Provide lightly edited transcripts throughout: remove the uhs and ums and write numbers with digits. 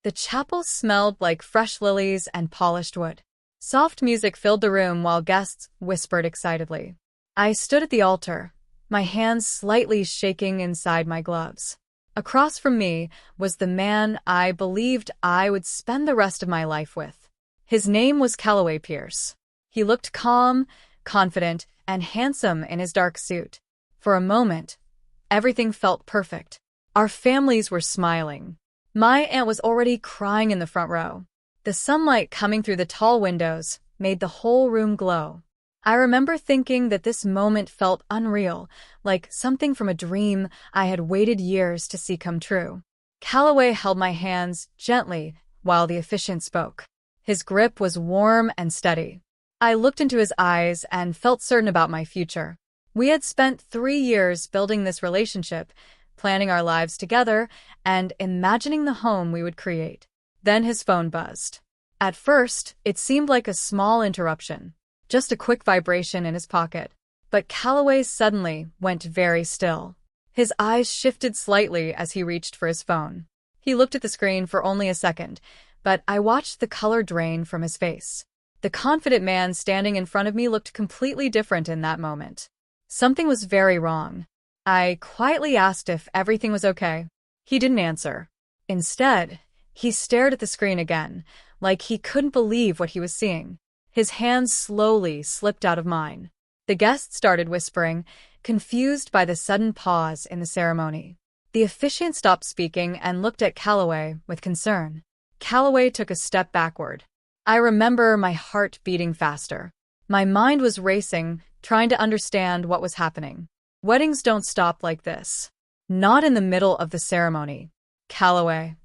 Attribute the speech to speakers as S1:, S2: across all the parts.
S1: The chapel smelled like fresh lilies and polished wood. Soft music filled the room while guests whispered excitedly. I stood at the altar, my hands slightly shaking inside my gloves. Across from me was the man I believed I would spend the rest of my life with. His name was Calloway Pierce. He looked calm, confident, and handsome in his dark suit. For a moment, everything felt perfect. Our families were smiling. My aunt was already crying in the front row. The sunlight coming through the tall windows made the whole room glow. I remember thinking that this moment felt unreal, like something from a dream I had waited years to see come true. Calloway held my hands gently while the officiant spoke. His grip was warm and steady. I looked into his eyes and felt certain about my future. We had spent 3 years building this relationship, planning our lives together, and imagining the home we would create. Then his phone buzzed. At first, it seemed like a small interruption, just a quick vibration in his pocket. But Calloway suddenly went very still. His eyes shifted slightly as he reached for his phone. He looked at the screen for only a second, but I watched the color drain from his face. The confident man standing in front of me looked completely different in that moment. Something was very wrong. I quietly asked if everything was okay. He didn't answer. Instead, he stared at the screen again, like he couldn't believe what he was seeing. His hands slowly slipped out of mine. The guests started whispering, confused by the sudden pause in the ceremony. The officiant stopped speaking and looked at Calloway with concern. Calloway took a step backward. I remember my heart beating faster. My mind was racing, trying to understand what was happening. Weddings don't stop like this. Not in the middle of the ceremony. Calloway,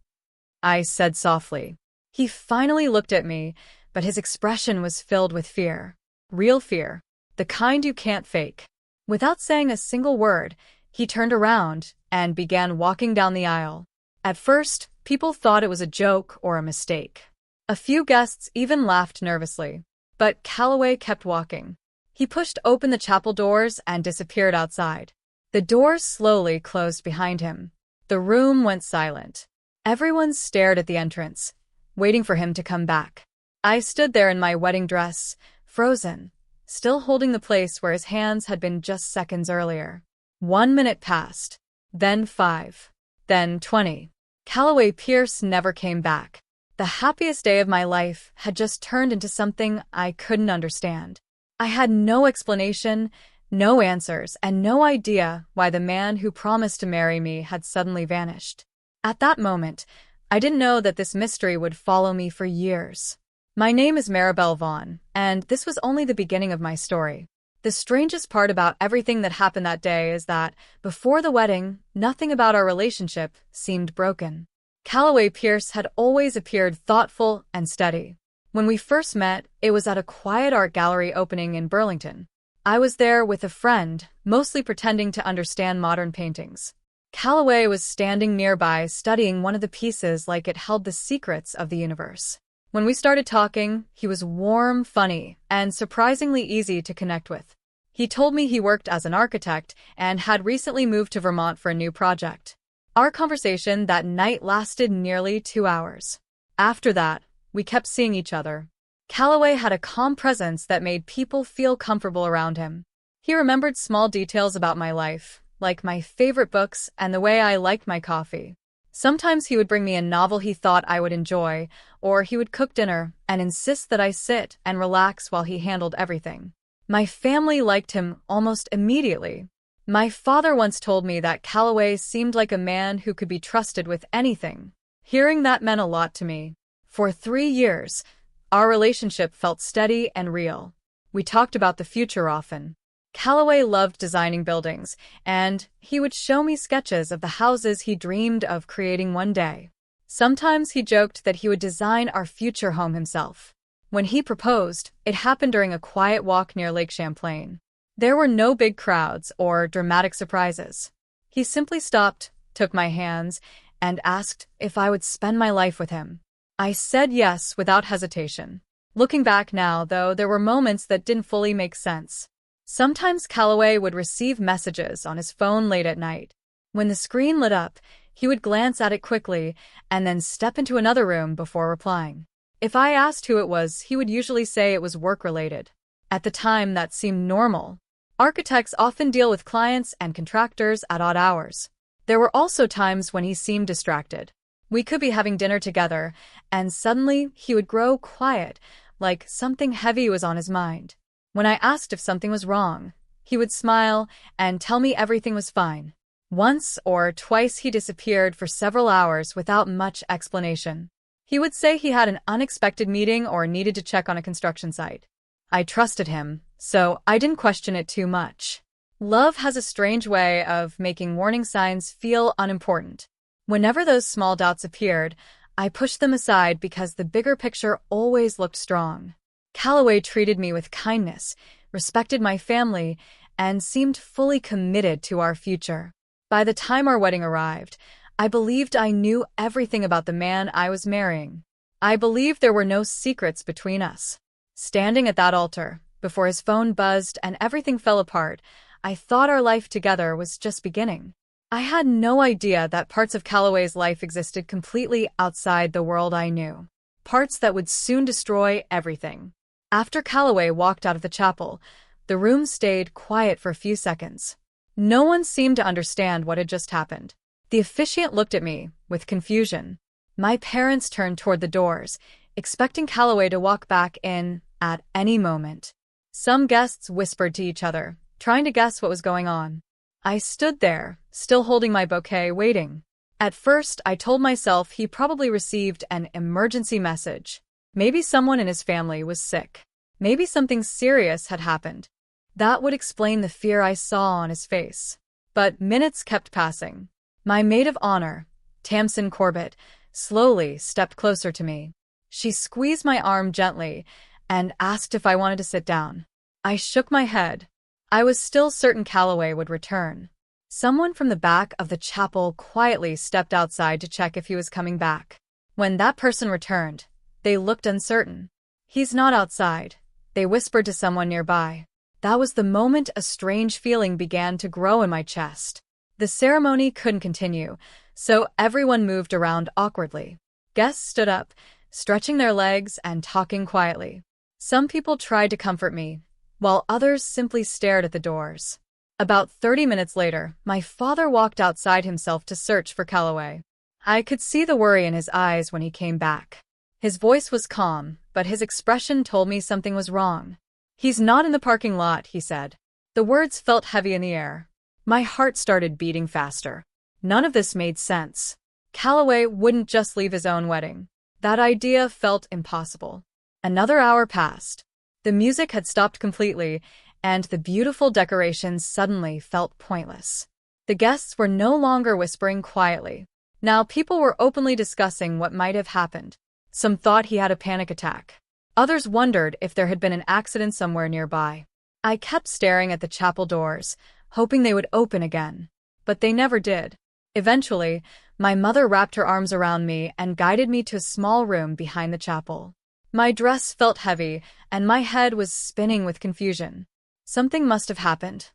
S1: I said softly. He finally looked at me, but his expression was filled with fear. Real fear. The kind you can't fake. Without saying a single word, he turned around and began walking down the aisle. At first, people thought it was a joke or a mistake. A few guests even laughed nervously. But Calloway kept walking. He pushed open the chapel doors and disappeared outside. The doors slowly closed behind him. The room went silent. Everyone stared at the entrance, waiting for him to come back. I stood there in my wedding dress, frozen, still holding the place where his hands had been just seconds earlier. 1 minute passed, then 5, then 20. Calloway Pierce never came back. The happiest day of my life had just turned into something I couldn't understand. I had no explanation, no answers, and no idea why the man who promised to marry me had suddenly vanished. At that moment, I didn't know that this mystery would follow me for years. My name is Maribel Vaughn, and this was only the beginning of my story. The strangest part about everything that happened that day is that, before the wedding, nothing about our relationship seemed broken. Calloway Pierce had always appeared thoughtful and steady. When we first met, it was at a quiet art gallery opening in Burlington. I was there with a friend, mostly pretending to understand modern paintings. Calloway was standing nearby studying one of the pieces like it held the secrets of the universe. When we started talking, he was warm, funny, and surprisingly easy to connect with. He told me he worked as an architect and had recently moved to Vermont for a new project. Our conversation that night lasted nearly 2 hours. After that, we kept seeing each other. Calloway had a calm presence that made people feel comfortable around him. He remembered small details about my life, like my favorite books and the way I liked my coffee. Sometimes he would bring me a novel he thought I would enjoy, or he would cook dinner and insist that I sit and relax while he handled everything. My family liked him almost immediately. My father once told me that Calloway seemed like a man who could be trusted with anything. Hearing that meant a lot to me. For 3 years, our relationship felt steady and real. We talked about the future often. Calloway loved designing buildings, and he would show me sketches of the houses he dreamed of creating one day. Sometimes he joked that he would design our future home himself. When he proposed, it happened during a quiet walk near Lake Champlain. There were no big crowds or dramatic surprises. He simply stopped, took my hands, and asked if I would spend my life with him. I said yes without hesitation. Looking back now, though, there were moments that didn't fully make sense. Sometimes Calloway would receive messages on his phone late at night. When the screen lit up, He would glance at it quickly and then step into another room before replying. If I asked who it was, he would usually say it was work-related. At the time, that seemed normal. Architects often deal with clients and contractors at odd hours. There were also times when he seemed distracted. We could be having dinner together, and suddenly he would grow quiet, like something heavy was on his mind. When I asked if something was wrong, he would smile and tell me everything was fine. Once or twice he disappeared for several hours without much explanation. He would say he had an unexpected meeting or needed to check on a construction site. I trusted him, so I didn't question it too much. Love has a strange way of making warning signs feel unimportant. Whenever those small doubts appeared, I pushed them aside because the bigger picture always looked strong. Calloway treated me with kindness, respected my family, and seemed fully committed to our future. By the time our wedding arrived, I believed I knew everything about the man I was marrying. I believed there were no secrets between us. Standing at that altar, before his phone buzzed and everything fell apart, I thought our life together was just beginning. I had no idea that parts of Calloway's life existed completely outside the world I knew. Parts that would soon destroy everything. After Calloway walked out of the chapel, the room stayed quiet for a few seconds. No one seemed to understand what had just happened. The officiant looked at me, with confusion. My parents turned toward the doors, expecting Calloway to walk back in at any moment. Some guests whispered to each other, trying to guess what was going on. I stood there, still holding my bouquet, waiting. At first, I told myself he probably received an emergency message. Maybe someone in his family was sick. Maybe something serious had happened. That would explain the fear I saw on his face. But minutes kept passing. My maid of honor, Tamsin Corbett, slowly stepped closer to me. She squeezed my arm gently and asked if I wanted to sit down. I shook my head. I was still certain Calloway would return. Someone from the back of the chapel quietly stepped outside to check if he was coming back. When that person returned, they looked uncertain. "He's not outside," they whispered to someone nearby. That was the moment a strange feeling began to grow in my chest. The ceremony couldn't continue, so everyone moved around awkwardly. Guests stood up, stretching their legs and talking quietly. Some people tried to comfort me, while others simply stared at the doors. About 30 minutes later, my father walked outside himself to search for Calloway. I could see the worry in his eyes when he came back. His voice was calm, but his expression told me something was wrong. "He's not in the parking lot," he said. The words felt heavy in the air. My heart started beating faster. None of this made sense. Calloway wouldn't just leave his own wedding. That idea felt impossible. Another hour passed. The music had stopped completely, and the beautiful decorations suddenly felt pointless. The guests were no longer whispering quietly. Now people were openly discussing what might have happened. Some thought he had a panic attack. Others wondered if there had been an accident somewhere nearby. I kept staring at the chapel doors, hoping they would open again. But they never did. Eventually, my mother wrapped her arms around me and guided me to a small room behind the chapel. My dress felt heavy, and my head was spinning with confusion. Something must have happened,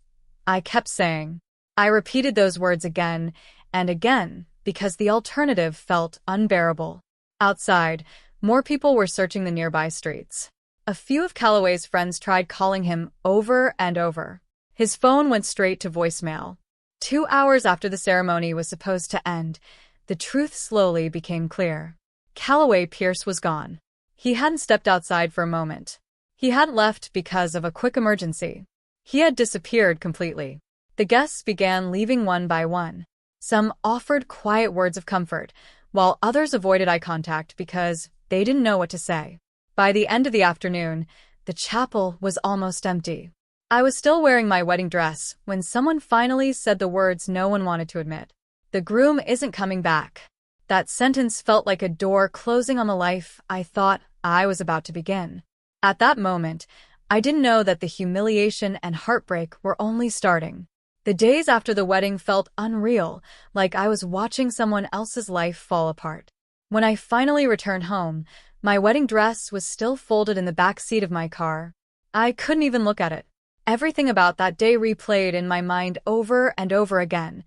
S1: I kept saying. I repeated those words again and again because the alternative felt unbearable. Outside, more people were searching the nearby streets. A few of Calloway's friends tried calling him over and over. His phone went straight to voicemail. 2 hours after the ceremony was supposed to end, the truth slowly became clear. Calloway Pierce was gone. He hadn't stepped outside for a moment. He hadn't left because of a quick emergency. He had disappeared completely. The guests began leaving one by one. Some offered quiet words of comfort, while others avoided eye contact because they didn't know what to say. By the end of the afternoon, the chapel was almost empty. I was still wearing my wedding dress when someone finally said the words no one wanted to admit. "The groom isn't coming back." That sentence felt like a door closing on the life I thought I was about to begin. At that moment, I didn't know that the humiliation and heartbreak were only starting. The days after the wedding felt unreal, like I was watching someone else's life fall apart. When I finally returned home, my wedding dress was still folded in the back seat of my car. I couldn't even look at it. Everything about that day replayed in my mind over and over again.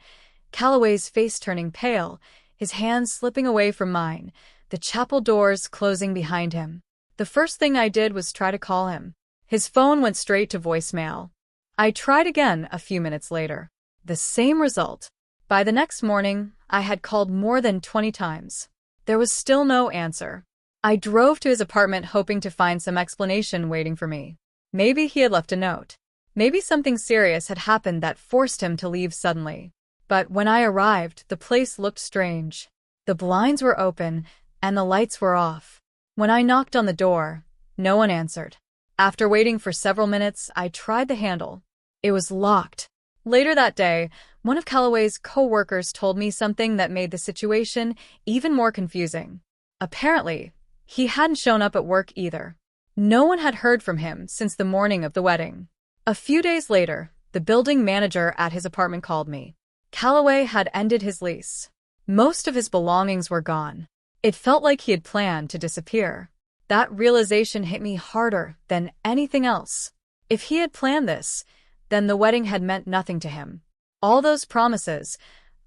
S1: Calloway's face turning pale, his hands slipping away from mine, the chapel doors closing behind him. The first thing I did was try to call him. His phone went straight to voicemail. I tried again a few minutes later. The same result. By the next morning, I had called more than 20 times. There was still no answer. I drove to his apartment hoping to find some explanation waiting for me. Maybe he had left a note. Maybe something serious had happened that forced him to leave suddenly. But when I arrived, the place looked strange. The blinds were open, and the lights were off. When I knocked on the door, no one answered. After waiting for several minutes, I tried the handle. It was locked. Later that day, one of Calloway's co-workers told me something that made the situation even more confusing. Apparently, he hadn't shown up at work either. No one had heard from him since the morning of the wedding. A few days later, the building manager at his apartment called me. Calloway had ended his lease. Most of his belongings were gone. It felt like he had planned to disappear. That realization hit me harder than anything else. If he had planned this, then the wedding had meant nothing to him. All those promises,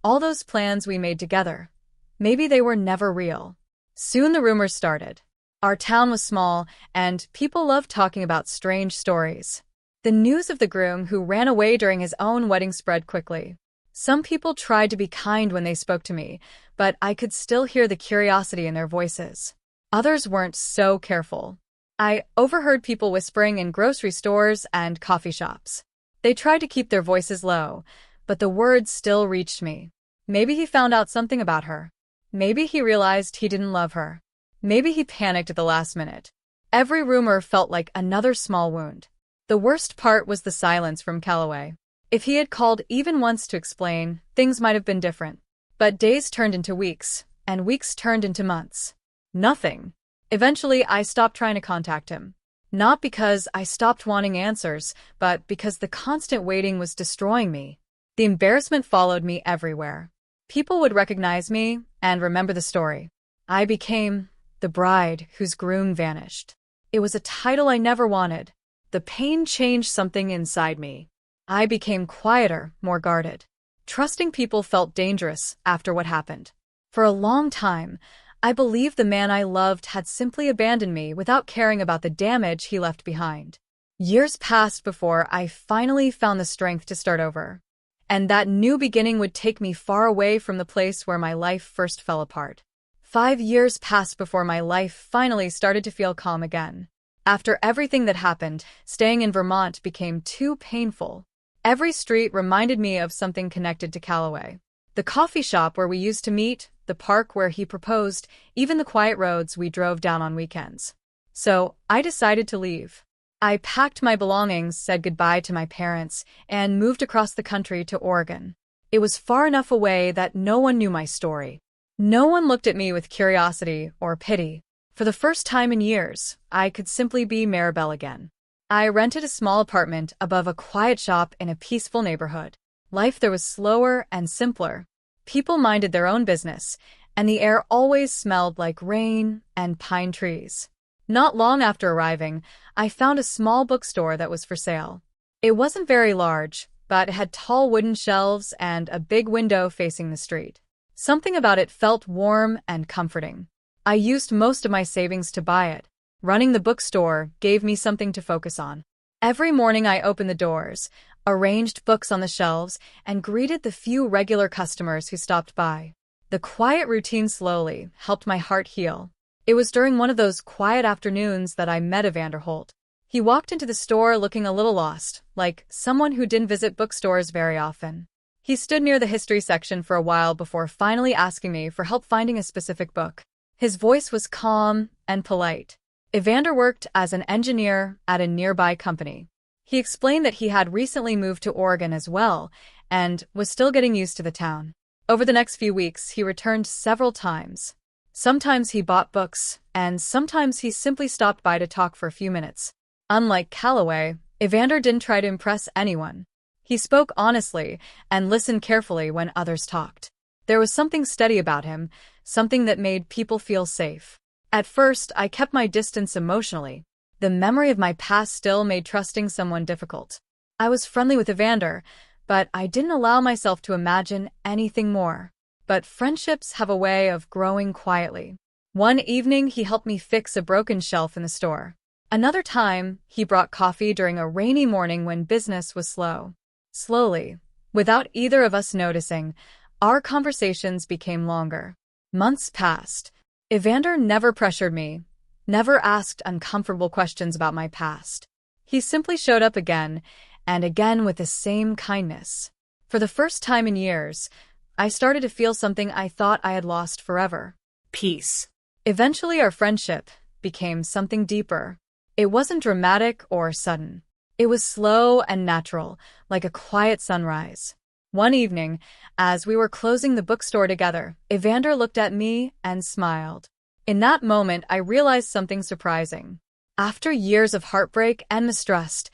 S1: all those plans we made together, maybe they were never real. Soon the rumors started. Our town was small, and people loved talking about strange stories. The news of the groom who ran away during his own wedding spread quickly. Some people tried to be kind when they spoke to me, but I could still hear the curiosity in their voices. Others weren't so careful. I overheard people whispering in grocery stores and coffee shops. They tried to keep their voices low, but the words still reached me. Maybe he found out something about her. Maybe he realized he didn't love her. Maybe he panicked at the last minute. Every rumor felt like another small wound. The worst part was the silence from Calloway. If he had called even once to explain, things might have been different. But days turned into weeks, and weeks turned into months. Nothing. Eventually, I stopped trying to contact him. Not because I stopped wanting answers, but because the constant waiting was destroying me. The embarrassment followed me everywhere. People would recognize me and remember the story. I became the bride whose groom vanished. It was a title I never wanted. The pain changed something inside me. I became quieter, more guarded. Trusting people felt dangerous after what happened. For a long time, I believed the man I loved had simply abandoned me without caring about the damage he left behind. Years passed before I finally found the strength to start over. And that new beginning would take me far away from the place where my life first fell apart. 5 years passed before my life finally started to feel calm again. After everything that happened, staying in Vermont became too painful. Every street reminded me of something connected to Calloway. The coffee shop where we used to meet, the park where he proposed, even the quiet roads we drove down on weekends. So, I decided to leave. I packed my belongings, said goodbye to my parents, and moved across the country to Oregon. It was far enough away that no one knew my story. No one looked at me with curiosity or pity. For the first time in years, I could simply be Maribel again. I rented a small apartment above a quiet shop in a peaceful neighborhood. Life there was slower and simpler. People minded their own business, and the air always smelled like rain and pine trees. Not long after arriving, I found a small bookstore that was for sale. It wasn't very large, but it had tall wooden shelves and a big window facing the street. Something about it felt warm and comforting. I used most of my savings to buy it. Running the bookstore gave me something to focus on. Every morning I opened the doors, arranged books on the shelves, and greeted the few regular customers who stopped by. The quiet routine slowly helped my heart heal. It was during one of those quiet afternoons that I met Evander Holt. He walked into the store looking a little lost, like someone who didn't visit bookstores very often. He stood near the history section for a while before finally asking me for help finding a specific book. His voice was calm and polite. Evander worked as an engineer at a nearby company. He explained that he had recently moved to Oregon as well and was still getting used to the town. Over the next few weeks, he returned several times. Sometimes he bought books, and sometimes he simply stopped by to talk for a few minutes. Unlike Calloway, Evander didn't try to impress anyone. He spoke honestly and listened carefully when others talked. There was something steady about him, something that made people feel safe. At first, I kept my distance emotionally. The memory of my past still made trusting someone difficult. I was friendly with Evander, but I didn't allow myself to imagine anything more. But friendships have a way of growing quietly. One evening, he helped me fix a broken shelf in the store. Another time, he brought coffee during a rainy morning when business was slow. Slowly, without either of us noticing, our conversations became longer. Months passed. Evander never pressured me, never asked uncomfortable questions about my past. He simply showed up again and again with the same kindness. For the first time in years, I started to feel something I thought I had lost forever. Peace. Eventually, our friendship became something deeper. It wasn't dramatic or sudden. It was slow and natural, like a quiet sunrise. One evening, as we were closing the bookstore together, Evander looked at me and smiled. In that moment, I realized something surprising. After years of heartbreak and mistrust,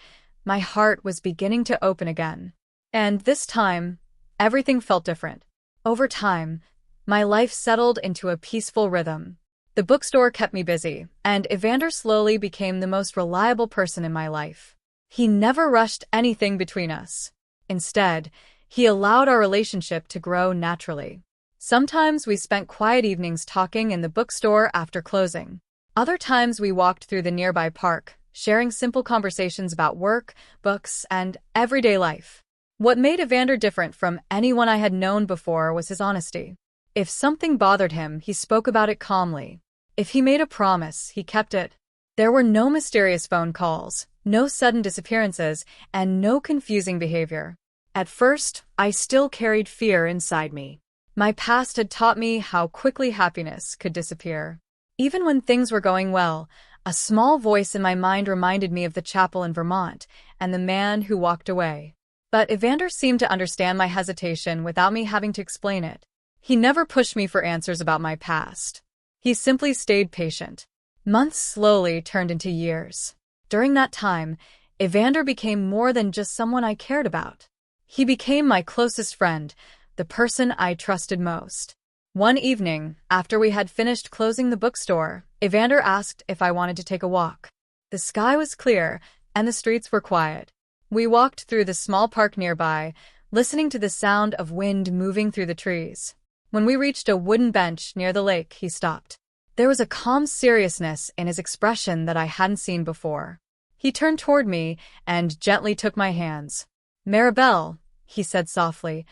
S1: my heart was beginning to open again. And this time, everything felt different. Over time, my life settled into a peaceful rhythm. The bookstore kept me busy, and Evander slowly became the most reliable person in my life. He never rushed anything between us. Instead, he allowed our relationship to grow naturally. Sometimes we spent quiet evenings talking in the bookstore after closing. Other times we walked through the nearby park, sharing simple conversations about work, books, and everyday life. What made Evander different from anyone I had known before was his honesty. If something bothered him, he spoke about it calmly. If he made a promise, he kept it. There were no mysterious phone calls, no sudden disappearances, and no confusing behavior. At first, I still carried fear inside me. My past had taught me how quickly happiness could disappear. Even when things were going well, a small voice in my mind reminded me of the chapel in Vermont and the man who walked away. But Evander seemed to understand my hesitation without me having to explain it. He never pushed me for answers about my past. He simply stayed patient. Months slowly turned into years. During that time, Evander became more than just someone I cared about. He became my closest friend, the person I trusted most. One evening, after we had finished closing the bookstore, Evander asked if I wanted to take a walk. The sky was clear, and the streets were quiet. We walked through the small park nearby, listening to the sound of wind moving through the trees. When we reached a wooden bench near the lake, he stopped. There was a calm seriousness in his expression that I hadn't seen before. He turned toward me and gently took my hands. "Maribel," he said softly,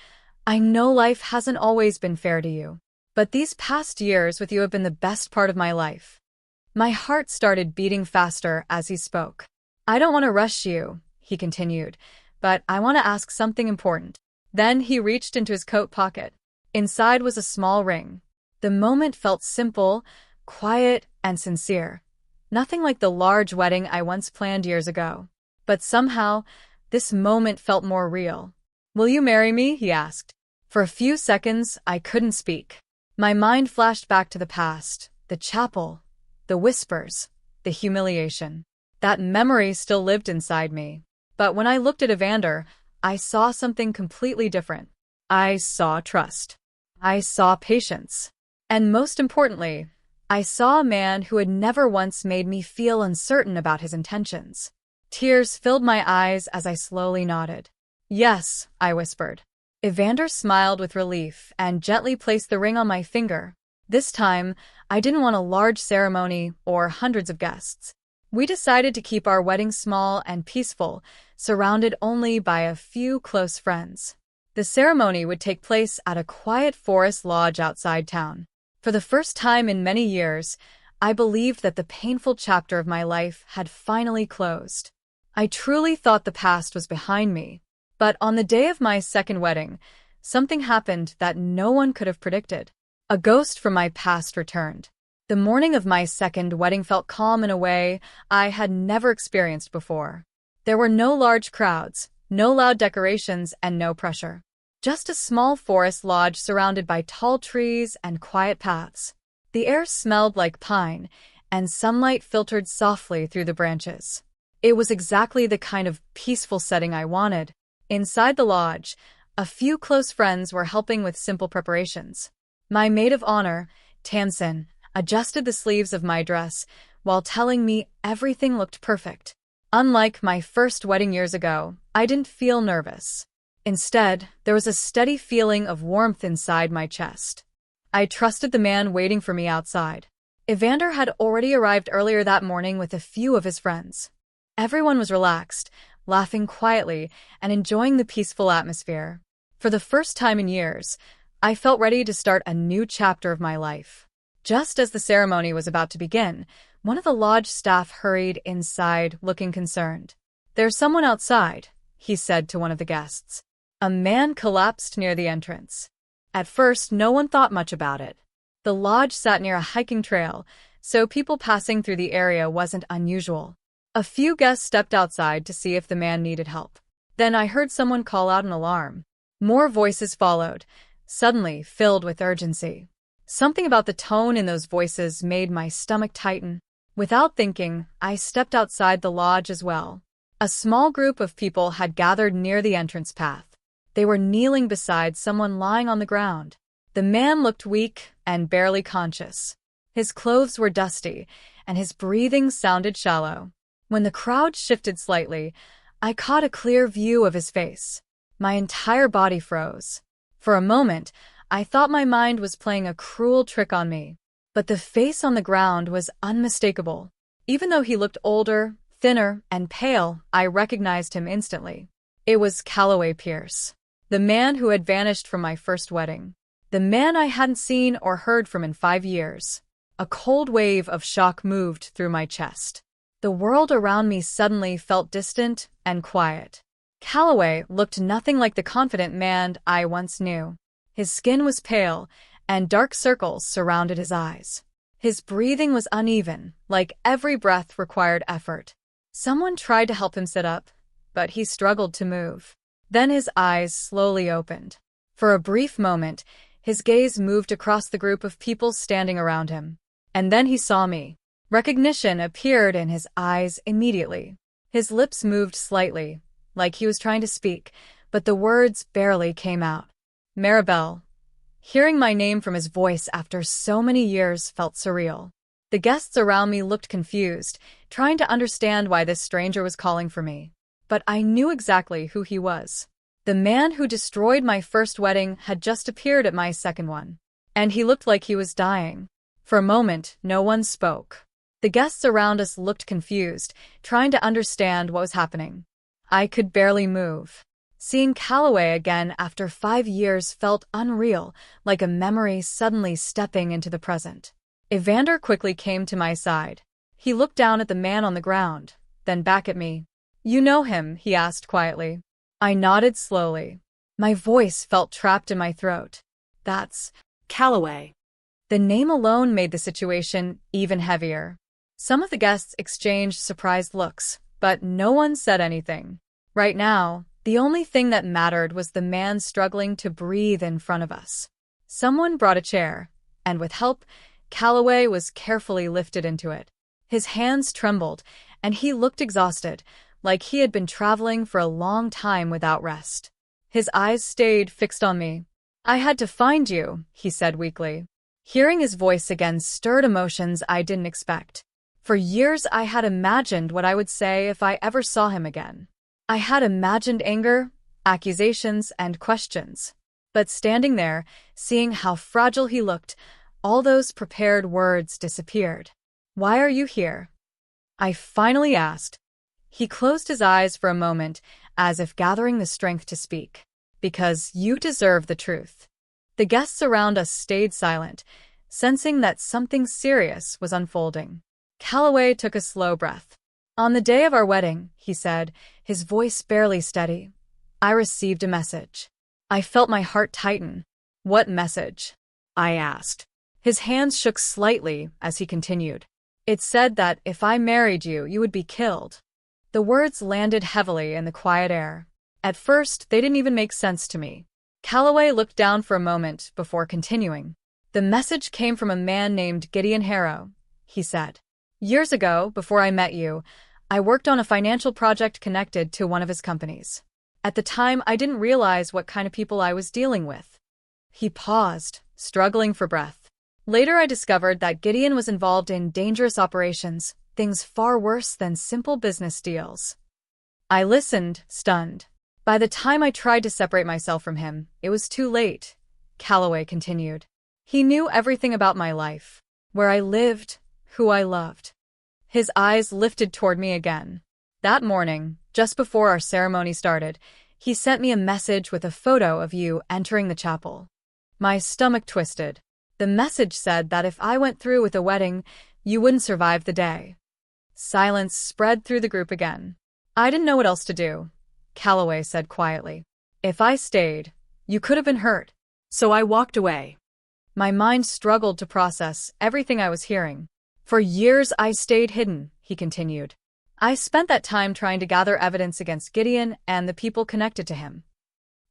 S1: "I know life hasn't always been fair to you, but these past years with you have been the best part of my life." My heart started beating faster as he spoke. "I don't want to rush you," he continued, "but I want to ask something important." Then he reached into his coat pocket. Inside was a small ring. The moment felt simple, quiet, and sincere. Nothing like the large wedding I once planned years ago. But somehow, this moment felt more real. "Will you marry me?" he asked. For a few seconds, I couldn't speak. My mind flashed back to the past, the chapel, the whispers, the humiliation. That memory still lived inside me. But when I looked at Evander, I saw something completely different. I saw trust. I saw patience. And most importantly, I saw a man who had never once made me feel uncertain about his intentions. Tears filled my eyes as I slowly nodded. "Yes," I whispered. Evander smiled with relief and gently placed the ring on my finger. This time, I didn't want a large ceremony or hundreds of guests. We decided to keep our wedding small and peaceful, surrounded only by a few close friends. The ceremony would take place at a quiet forest lodge outside town. For the first time in many years, I believed that the painful chapter of my life had finally closed. I truly thought the past was behind me. But on the day of my second wedding, something happened that no one could have predicted. A ghost from my past returned. The morning of my second wedding felt calm in a way I had never experienced before. There were no large crowds, no loud decorations, and no pressure. Just a small forest lodge surrounded by tall trees and quiet paths. The air smelled like pine, and sunlight filtered softly through the branches. It was exactly the kind of peaceful setting I wanted. Inside the lodge, a few close friends were helping with simple preparations. My maid of honor, Tamsin, adjusted the sleeves of my dress while telling me everything looked perfect. Unlike my first wedding years ago, I didn't feel nervous. Instead, there was a steady feeling of warmth inside my chest. I trusted the man waiting for me outside. Evander had already arrived earlier that morning with a few of his friends. Everyone was relaxed, laughing quietly, and enjoying the peaceful atmosphere. For the first time in years, I felt ready to start a new chapter of my life. Just as the ceremony was about to begin, one of the lodge staff hurried inside, looking concerned. "There's someone outside," he said to one of the guests. A man collapsed near the entrance. At first, no one thought much about it. The lodge sat near a hiking trail, so people passing through the area wasn't unusual. A few guests stepped outside to see if the man needed help. Then I heard someone call out an alarm. More voices followed, suddenly filled with urgency. Something about the tone in those voices made my stomach tighten. Without thinking, I stepped outside the lodge as well. A small group of people had gathered near the entrance path. They were kneeling beside someone lying on the ground. The man looked weak and barely conscious. His clothes were dusty, and his breathing sounded shallow. When the crowd shifted slightly, I caught a clear view of his face. My entire body froze. For a moment, I thought my mind was playing a cruel trick on me. But the face on the ground was unmistakable. Even though he looked older, thinner, and pale, I recognized him instantly. It was Calloway Pierce, the man who had vanished from my first wedding. The man I hadn't seen or heard from in 5 years. A cold wave of shock moved through my chest. The world around me suddenly felt distant and quiet. Calloway looked nothing like the confident man I once knew. His skin was pale, and dark circles surrounded his eyes. His breathing was uneven, like every breath required effort. Someone tried to help him sit up, but he struggled to move. Then his eyes slowly opened. For a brief moment, his gaze moved across the group of people standing around him. And then he saw me. Recognition appeared in his eyes immediately. His lips moved slightly, like he was trying to speak, but the words barely came out. Maribel. Hearing my name from his voice after so many years felt surreal. The guests around me looked confused, trying to understand why this stranger was calling for me. But I knew exactly who he was. The man who destroyed my first wedding had just appeared at my second one. And he looked like he was dying. For a moment, no one spoke. The guests around us looked confused, trying to understand what was happening. I could barely move. Seeing Calloway again after 5 years felt unreal, like a memory suddenly stepping into the present. Evander quickly came to my side. He looked down at the man on the ground, then back at me. "You know him?" he asked quietly. I nodded slowly. My voice felt trapped in my throat. "That's Calloway." The name alone made the situation even heavier. Some of the guests exchanged surprised looks, but no one said anything. Right now, the only thing that mattered was the man struggling to breathe in front of us. Someone brought a chair, and with help, Calloway was carefully lifted into it. His hands trembled, and he looked exhausted, like he had been traveling for a long time without rest. His eyes stayed fixed on me. "I had to find you," he said weakly. Hearing his voice again stirred emotions I didn't expect. For years I had imagined what I would say if I ever saw him again. I had imagined anger, accusations, and questions. But standing there, seeing how fragile he looked, all those prepared words disappeared. "Why are you here?" I finally asked. He closed his eyes for a moment, as if gathering the strength to speak. "Because you deserve the truth." The guests around us stayed silent, sensing that something serious was unfolding. Calloway took a slow breath. "On the day of our wedding," he said, his voice barely steady, "I received a message." I felt my heart tighten. "What message?" I asked. His hands shook slightly as he continued. "It said that if I married you, you would be killed." The words landed heavily in the quiet air. At first, they didn't even make sense to me. Calloway looked down for a moment before continuing. "The message came from a man named Gideon Harrow," he said. "Years ago, before I met you, I worked on a financial project connected to one of his companies. At the time, I didn't realize what kind of people I was dealing with." He paused, struggling for breath. "Later, I discovered that Gideon was involved in dangerous operations, things far worse than simple business deals." I listened, stunned. By the time I tried to separate myself from him, it was too late, Calloway continued. He knew everything about my life, where I lived, who I loved. His eyes lifted toward me again. That morning, just before our ceremony started, he sent me a message with a photo of you entering the chapel. My stomach twisted. The message said that if I went through with the wedding, you wouldn't survive the day. Silence spread through the group again. I didn't know what else to do, Calloway said quietly. If I stayed, you could have been hurt. So I walked away. My mind struggled to process everything I was hearing. For years I stayed hidden, he continued. I spent that time trying to gather evidence against Gideon and the people connected to him.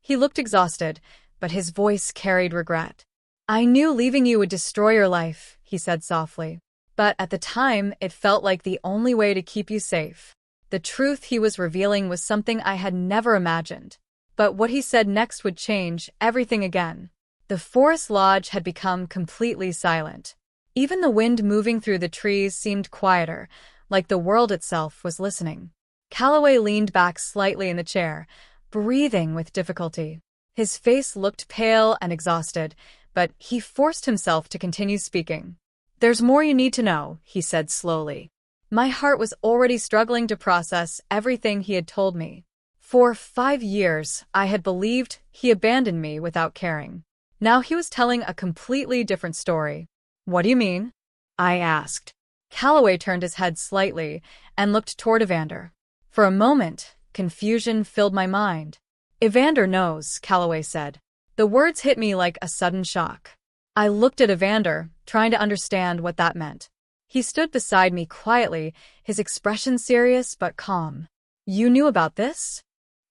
S1: He looked exhausted, but his voice carried regret. I knew leaving you would destroy your life, he said softly. But at the time, it felt like the only way to keep you safe. The truth he was revealing was something I had never imagined. But what he said next would change everything again. The forest lodge had become completely silent. Even the wind moving through the trees seemed quieter, like the world itself was listening. Calloway leaned back slightly in the chair, breathing with difficulty. His face looked pale and exhausted, but he forced himself to continue speaking. There's more you need to know, he said slowly. My heart was already struggling to process everything he had told me. For 5 years, I had believed he abandoned me without caring. Now he was telling a completely different story. What do you mean? I asked. Calloway turned his head slightly and looked toward Evander. For a moment, confusion filled my mind. Evander knows, Calloway said. The words hit me like a sudden shock. I looked at Evander, trying to understand what that meant. He stood beside me quietly, his expression serious but calm. You knew about this?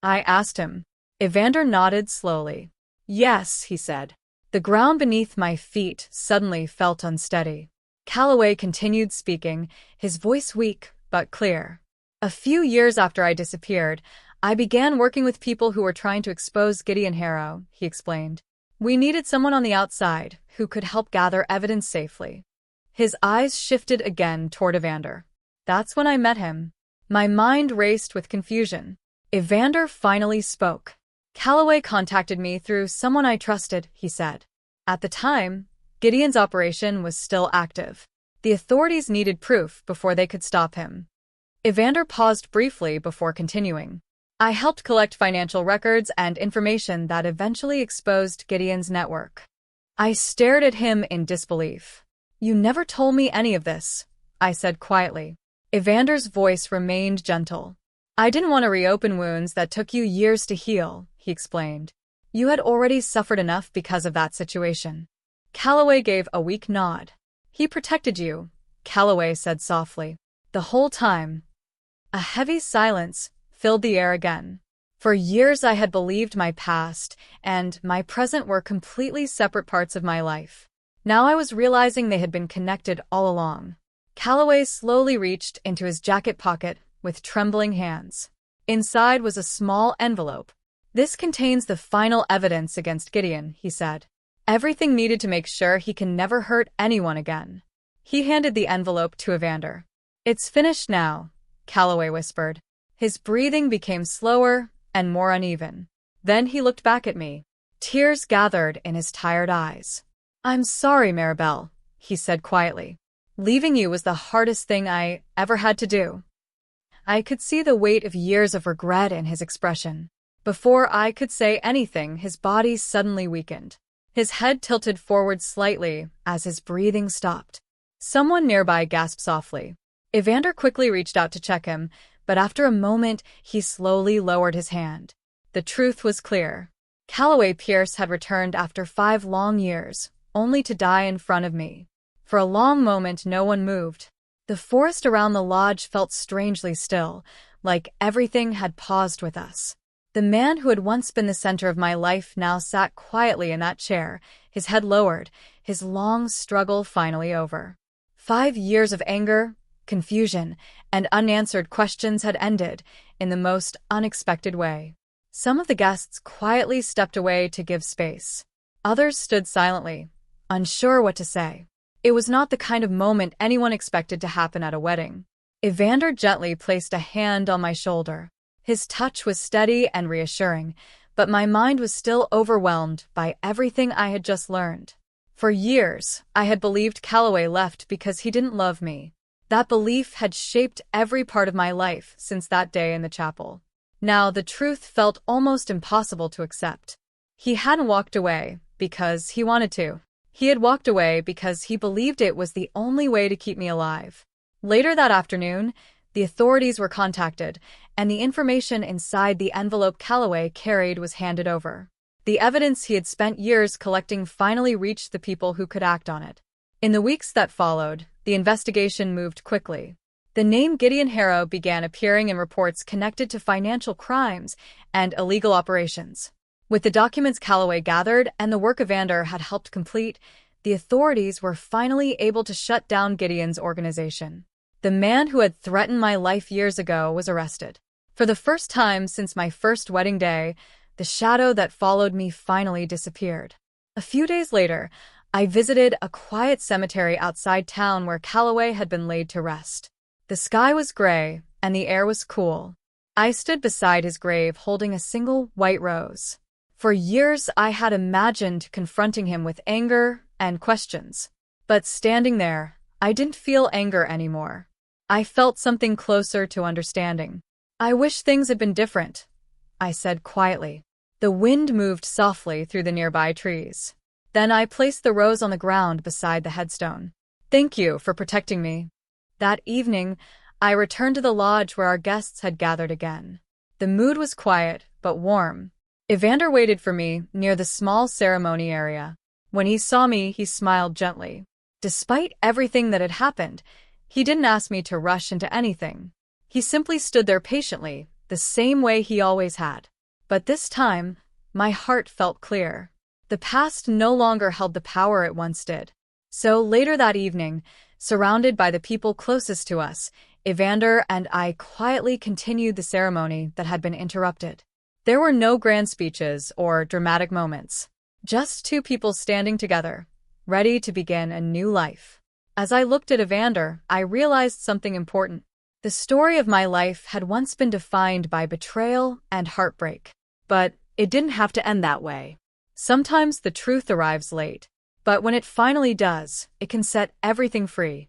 S1: I asked him. Evander nodded slowly. Yes, he said. The ground beneath my feet suddenly felt unsteady. Calloway continued speaking, his voice weak but clear. A few years after I disappeared, I began working with people who were trying to expose Gideon Harrow, he explained. We needed someone on the outside who could help gather evidence safely. His eyes shifted again toward Evander. That's when I met him. My mind raced with confusion. Evander finally spoke. Calloway contacted me through someone I trusted, he said. At the time, Gideon's operation was still active. The authorities needed proof before they could stop him. Evander paused briefly before continuing. I helped collect financial records and information that eventually exposed Gideon's network. I stared at him in disbelief. You never told me any of this, I said quietly. Evander's voice remained gentle. I didn't want to reopen wounds that took you years to heal, he explained. You had already suffered enough because of that situation. Calloway gave a weak nod. He protected you, Calloway said softly. The whole time. A heavy silence filled the air again. For years I had believed my past and my present were completely separate parts of my life. Now I was realizing they had been connected all along. Calloway slowly reached into his jacket pocket with trembling hands. Inside was a small envelope. This contains the final evidence against Gideon, he said. Everything needed to make sure he can never hurt anyone again. He handed the envelope to Evander. It's finished now, Calloway whispered. His breathing became slower and more uneven. Then he looked back at me. Tears gathered in his tired eyes. I'm sorry, Maribel, he said quietly. Leaving you was the hardest thing I ever had to do. I could see the weight of years of regret in his expression. Before I could say anything, his body suddenly weakened. His head tilted forward slightly as his breathing stopped. Someone nearby gasped softly. Evander quickly reached out to check him, but after a moment, he slowly lowered his hand. The truth was clear. Calloway Pierce had returned after 5 long years, only to die in front of me. For a long moment, no one moved. The forest around the lodge felt strangely still, like everything had paused with us. The man who had once been the center of my life now sat quietly in that chair, his head lowered, his long struggle finally over. 5 years of anger, confusion, and unanswered questions had ended in the most unexpected way. Some of the guests quietly stepped away to give space. Others stood silently, unsure what to say. It was not the kind of moment anyone expected to happen at a wedding. Evander gently placed a hand on my shoulder. His touch was steady and reassuring, but my mind was still overwhelmed by everything I had just learned. For years, I had believed Calloway left because he didn't love me. That belief had shaped every part of my life since that day in the chapel. Now, the truth felt almost impossible to accept. He hadn't walked away because he wanted to. He had walked away because he believed it was the only way to keep me alive. Later that afternoon, the authorities were contacted, and the information inside the envelope Calloway carried was handed over. The evidence he had spent years collecting finally reached the people who could act on it. In the weeks that followed, the investigation moved quickly. The name Gideon Harrow began appearing in reports connected to financial crimes and illegal operations. With the documents Calloway gathered and the work Evander had helped complete, the authorities were finally able to shut down Gideon's organization. The man who had threatened my life years ago was arrested. For the first time since my first wedding day, the shadow that followed me finally disappeared. A few days later, I visited a quiet cemetery outside town where Calloway had been laid to rest. The sky was gray, and the air was cool. I stood beside his grave holding a single white rose. For years, I had imagined confronting him with anger and questions. But standing there, I didn't feel anger anymore. I felt something closer to understanding. "I wish things had been different," I said quietly. The wind moved softly through the nearby trees. Then I placed the rose on the ground beside the headstone. "Thank you for protecting me." That evening, I returned to the lodge where our guests had gathered again. The mood was quiet, but warm. Evander waited for me near the small ceremony area. When he saw me, he smiled gently. Despite everything that had happened, he didn't ask me to rush into anything. He simply stood there patiently, the same way he always had. But this time, my heart felt clear. The past no longer held the power it once did. So later that evening, surrounded by the people closest to us, Evander and I quietly continued the ceremony that had been interrupted. There were no grand speeches or dramatic moments. Just two people standing together, ready to begin a new life. As I looked at Evander, I realized something important. The story of my life had once been defined by betrayal and heartbreak. But it didn't have to end that way. Sometimes the truth arrives late, but when it finally does, it can set everything free.